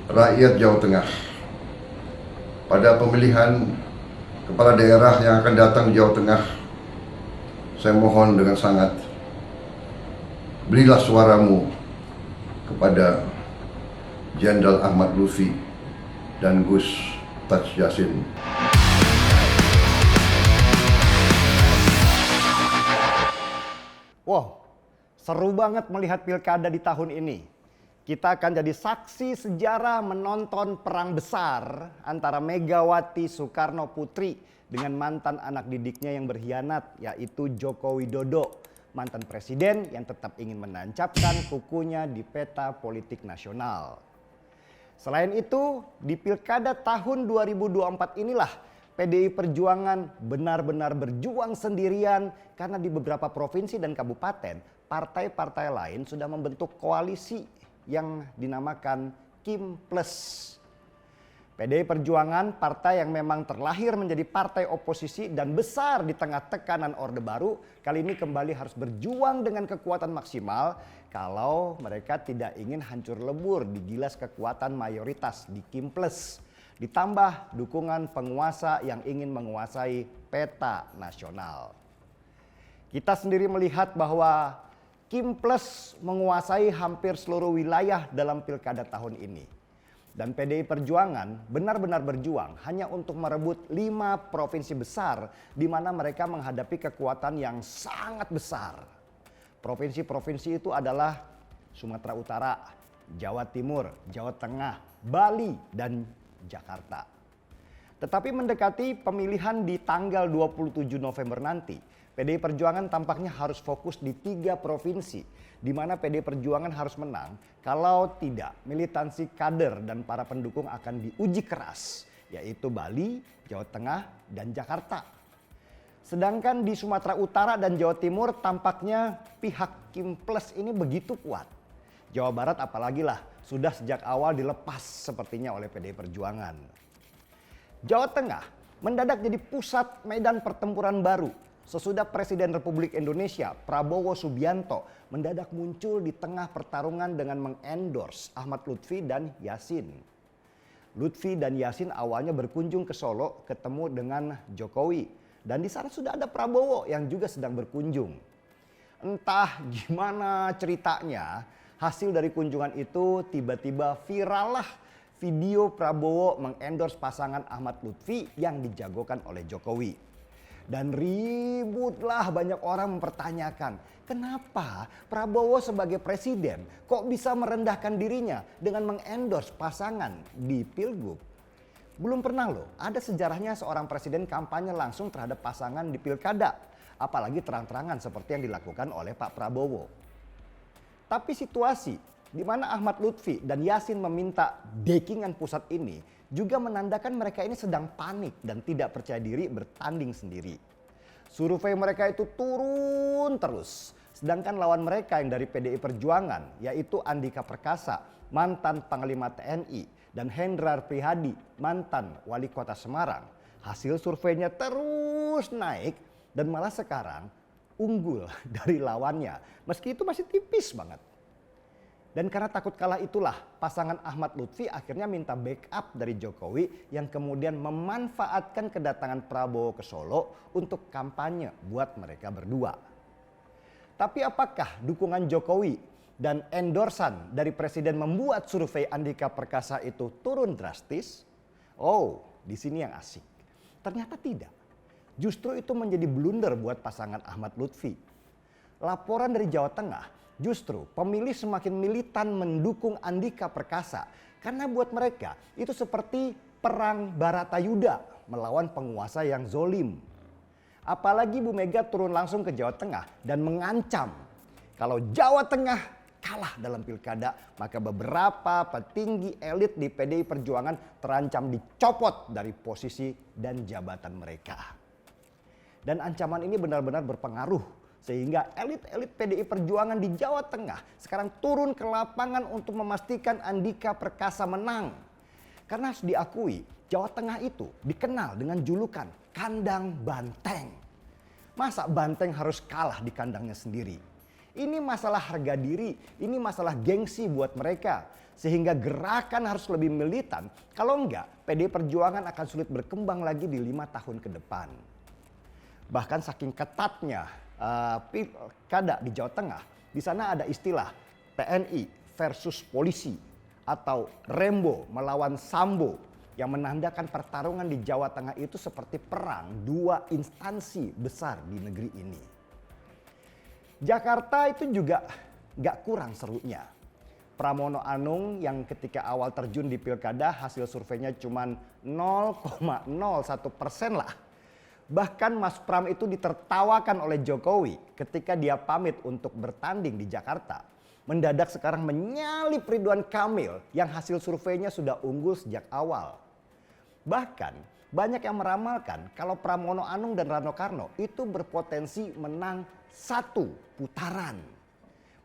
rakyat Jawa Tengah pada pemilihan kepala daerah yang akan datang di Jawa Tengah. Saya mohon dengan sangat, berilah suaramu kepada Jenderal Ahmad Lutfi dan Gus Taj Yassin. Wow, seru banget melihat pilkada di tahun ini. Kita akan jadi saksi sejarah menonton perang besar antara Megawati Soekarno Putri dengan mantan anak didiknya yang berkhianat, yaitu Joko Widodo, mantan presiden yang tetap ingin menancapkan kukunya di peta politik nasional. Selain itu, di pilkada tahun 2024 inilah PDI Perjuangan benar-benar berjuang sendirian karena di beberapa provinsi dan kabupaten, partai-partai lain sudah membentuk koalisi yang dinamakan Kim Plus. PDI Perjuangan, partai yang memang terlahir menjadi partai oposisi dan besar di tengah tekanan Orde Baru, kali ini kembali harus berjuang dengan kekuatan maksimal kalau mereka tidak ingin hancur lebur di gilas kekuatan mayoritas di Kim Plus. Ditambah dukungan penguasa yang ingin menguasai peta nasional. Kita sendiri melihat bahwa Kim Plus menguasai hampir seluruh wilayah dalam pilkada tahun ini. Dan PDI Perjuangan benar-benar berjuang hanya untuk merebut 5 provinsi besar di mana mereka menghadapi kekuatan yang sangat besar. Provinsi-provinsi itu adalah Sumatera Utara, Jawa Timur, Jawa Tengah, Bali, dan Jakarta. Tetapi mendekati pemilihan di tanggal 27 November nanti, PDI Perjuangan tampaknya harus fokus di 3 provinsi di mana PDI Perjuangan harus menang. Kalau tidak, militansi kader dan para pendukung akan diuji keras, yaitu Bali, Jawa Tengah, dan Jakarta. Sedangkan di Sumatera Utara dan Jawa Timur tampaknya pihak Kim Plus ini begitu kuat. Jawa Barat apalagi lah, sudah sejak awal dilepas sepertinya oleh PDI Perjuangan. Jawa Tengah mendadak jadi pusat medan pertempuran baru sesudah Presiden Republik Indonesia Prabowo Subianto mendadak muncul di tengah pertarungan dengan mengendorse Ahmad Lutfi dan Yassin. Lutfi dan Yassin awalnya berkunjung ke Solo ketemu dengan Jokowi dan di sana sudah ada Prabowo yang juga sedang berkunjung. Entah gimana ceritanya, hasil dari kunjungan itu tiba-tiba viral lah video Prabowo mengendorse pasangan Ahmad Lutfi yang dijagokan oleh Jokowi. Dan ributlah banyak orang mempertanyakan, kenapa Prabowo sebagai presiden kok bisa merendahkan dirinya dengan mengendorse pasangan di Pilgub? Belum pernah loh, ada sejarahnya seorang presiden kampanye langsung terhadap pasangan di pilkada. Apalagi terang-terangan seperti yang dilakukan oleh Pak Prabowo. Tapi situasi di mana Ahmad Lutfi dan Yassin meminta backingan pusat ini juga menandakan mereka ini sedang panik dan tidak percaya diri bertanding sendiri. Survei mereka itu turun terus. Sedangkan lawan mereka yang dari PDI Perjuangan yaitu Andika Perkasa, mantan Panglima TNI, dan Hendrar Prihadi, mantan Wali Kota Semarang. Hasil surveinya terus naik dan malah sekarang unggul dari lawannya. Meski itu masih tipis banget. Dan karena takut kalah itulah pasangan Ahmad Lutfi akhirnya minta backup dari Jokowi yang kemudian memanfaatkan kedatangan Prabowo ke Solo untuk kampanye buat mereka berdua. Tapi apakah dukungan Jokowi dan endorsan dari presiden membuat survei Andika Perkasa itu turun drastis? Oh, di sini yang asik. Ternyata tidak. Justru itu menjadi blunder buat pasangan Ahmad Lutfi. Laporan dari Jawa Tengah, justru pemilih semakin militan mendukung Andika Perkasa karena buat mereka itu seperti perang Baratayuda melawan penguasa yang zolim. Apalagi Bu Mega turun langsung ke Jawa Tengah dan mengancam kalau Jawa Tengah kalah dalam pilkada maka beberapa petinggi elit di PDI Perjuangan terancam dicopot dari posisi dan jabatan mereka. Dan ancaman ini benar-benar berpengaruh. Sehingga elit-elit PDI Perjuangan di Jawa Tengah sekarang turun ke lapangan untuk memastikan Andika Perkasa menang. Karena harus diakui, Jawa Tengah itu dikenal dengan julukan kandang banteng. Masa banteng harus kalah di kandangnya sendiri? Ini masalah harga diri, ini masalah gengsi buat mereka. sehingga gerakan harus lebih militan. Kalau enggak, PDI Perjuangan akan sulit berkembang lagi di 5 tahun ke depan. Bahkan saking ketatnya pilkada di Jawa Tengah, di sana ada istilah TNI versus polisi atau Rembo melawan Sambo, yang menandakan pertarungan di Jawa Tengah itu seperti perang dua instansi besar di negeri ini. Jakarta itu juga gak kurang serunya. Pramono Anung yang ketika awal terjun di pilkada hasil surveinya cuma 0,01% lah. Bahkan Mas Pram itu ditertawakan oleh Jokowi ketika dia pamit untuk bertanding di Jakarta. Mendadak sekarang menyalip Ridwan Kamil yang hasil surveinya sudah unggul sejak awal. Bahkan banyak yang meramalkan kalau Pramono Anung dan Rano Karno itu berpotensi menang 1 putaran.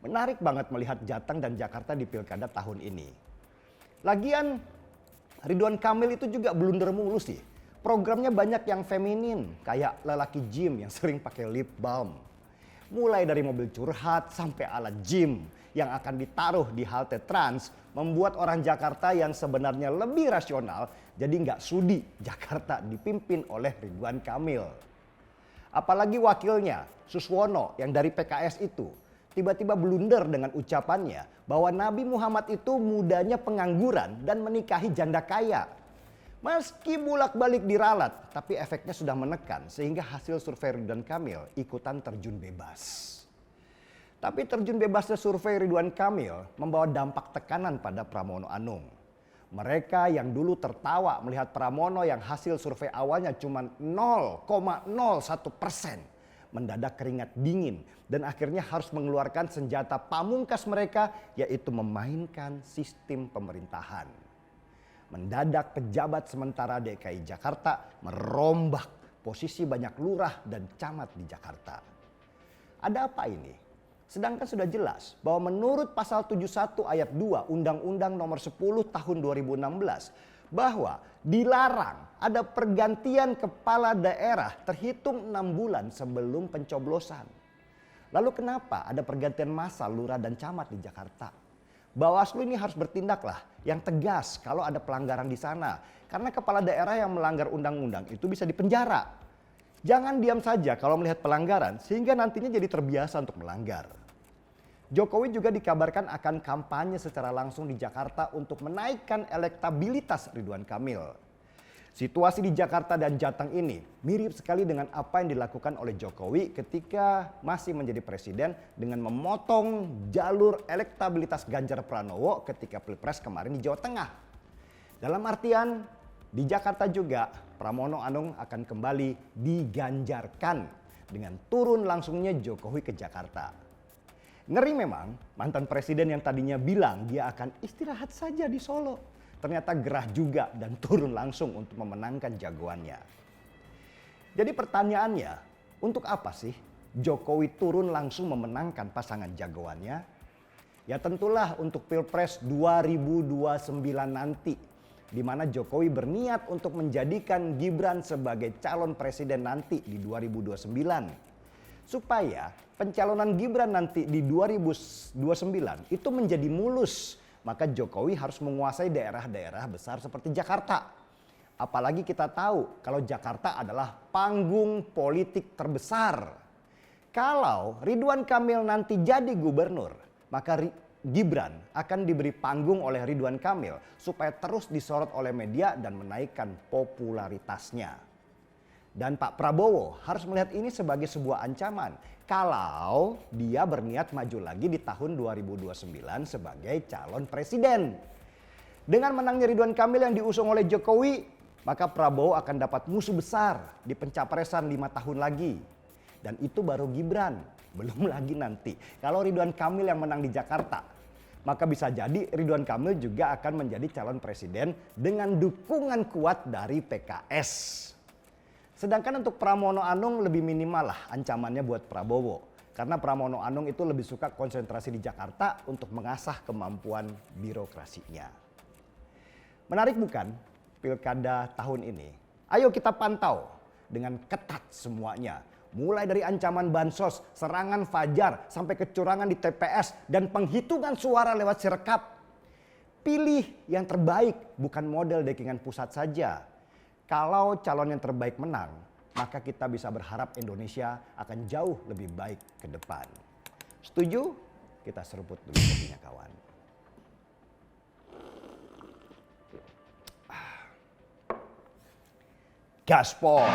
Menarik banget melihat Jateng dan Jakarta di pilkada tahun ini. Lagian Ridwan Kamil itu juga blunder mulu sih. Programnya banyak yang feminin, kayak lelaki gym yang sering pakai lip balm. Mulai dari mobil curhat sampai alat gym yang akan ditaruh di halte Trans, membuat orang Jakarta yang sebenarnya lebih rasional jadi nggak sudi Jakarta dipimpin oleh Ridwan Kamil. Apalagi wakilnya Suswono yang dari PKS itu tiba-tiba blunder dengan ucapannya bahwa Nabi Muhammad itu mudanya pengangguran dan menikahi janda kaya. Meski bolak-balik diralat, tapi efeknya sudah menekan sehingga hasil survei Ridwan Kamil ikutan terjun bebas. Tapi terjun bebasnya survei Ridwan Kamil membawa dampak tekanan pada Pramono Anung. Mereka yang dulu tertawa melihat Pramono yang hasil survei awalnya cuma 0,01%. Mendadak keringat dingin dan akhirnya harus mengeluarkan senjata pamungkas mereka, yaitu memainkan sistem pemerintahan. Mendadak pejabat sementara DKI Jakarta merombak posisi banyak lurah dan camat di Jakarta. Ada apa ini? Sedangkan sudah jelas bahwa menurut pasal 71 ayat 2 Undang-Undang nomor 10 tahun 2016 bahwa dilarang ada pergantian kepala daerah terhitung 6 bulan sebelum pencoblosan. Lalu kenapa ada pergantian massa lurah dan camat di Jakarta? Bawaslu ini harus bertindaklah yang tegas kalau ada pelanggaran di sana. Karena kepala daerah yang melanggar undang-undang itu bisa dipenjara. Jangan diam saja kalau melihat pelanggaran sehingga nantinya jadi terbiasa untuk melanggar. Jokowi juga dikabarkan akan kampanye secara langsung di Jakarta untuk menaikkan elektabilitas Ridwan Kamil. Situasi di Jakarta dan Jateng ini mirip sekali dengan apa yang dilakukan oleh Jokowi ketika masih menjadi presiden dengan memotong jalur elektabilitas Ganjar Pranowo ketika Pilpres kemarin di Jawa Tengah. Dalam artian di Jakarta juga Pramono Anung akan kembali diganjarkan dengan turun langsungnya Jokowi ke Jakarta. Ngeri memang mantan presiden yang tadinya bilang dia akan istirahat saja di Solo. Ternyata gerah juga dan turun langsung untuk memenangkan jagoannya. Jadi pertanyaannya, untuk apa sih Jokowi turun langsung memenangkan pasangan jagoannya? Ya tentulah untuk Pilpres 2029 nanti, di mana Jokowi berniat untuk menjadikan Gibran sebagai calon presiden nanti di 2029. Supaya pencalonan Gibran nanti di 2029 itu menjadi mulus, maka Jokowi harus menguasai daerah-daerah besar seperti Jakarta. Apalagi kita tahu kalau Jakarta adalah panggung politik terbesar. Kalau Ridwan Kamil nanti jadi gubernur, maka Gibran akan diberi panggung oleh Ridwan Kamil supaya terus disorot oleh media dan menaikkan popularitasnya. Dan Pak Prabowo harus melihat ini sebagai sebuah ancaman kalau dia berniat maju lagi di tahun 2029 sebagai calon presiden. Dengan menangnya Ridwan Kamil yang diusung oleh Jokowi, maka Prabowo akan dapat musuh besar di pencapresan 5 tahun lagi. Dan itu baru Gibran, belum lagi nanti kalau Ridwan Kamil yang menang di Jakarta, maka bisa jadi Ridwan Kamil juga akan menjadi calon presiden dengan dukungan kuat dari PKS. Sedangkan untuk Pramono Anung lebih minimal lah ancamannya buat Prabowo. Karena Pramono Anung itu lebih suka konsentrasi di Jakarta untuk mengasah kemampuan birokrasinya. Menarik bukan pilkada tahun ini? Ayo kita pantau dengan ketat semuanya. Mulai dari ancaman bansos, serangan fajar, sampai kecurangan di TPS, dan penghitungan suara lewat sirekap. Pilih yang terbaik, bukan model dekingan pusat saja. Kalau calon yang terbaik menang, maka kita bisa berharap Indonesia akan jauh lebih baik ke depan. Setuju? Kita seruput dulu kopinya, kawan. Gaspol.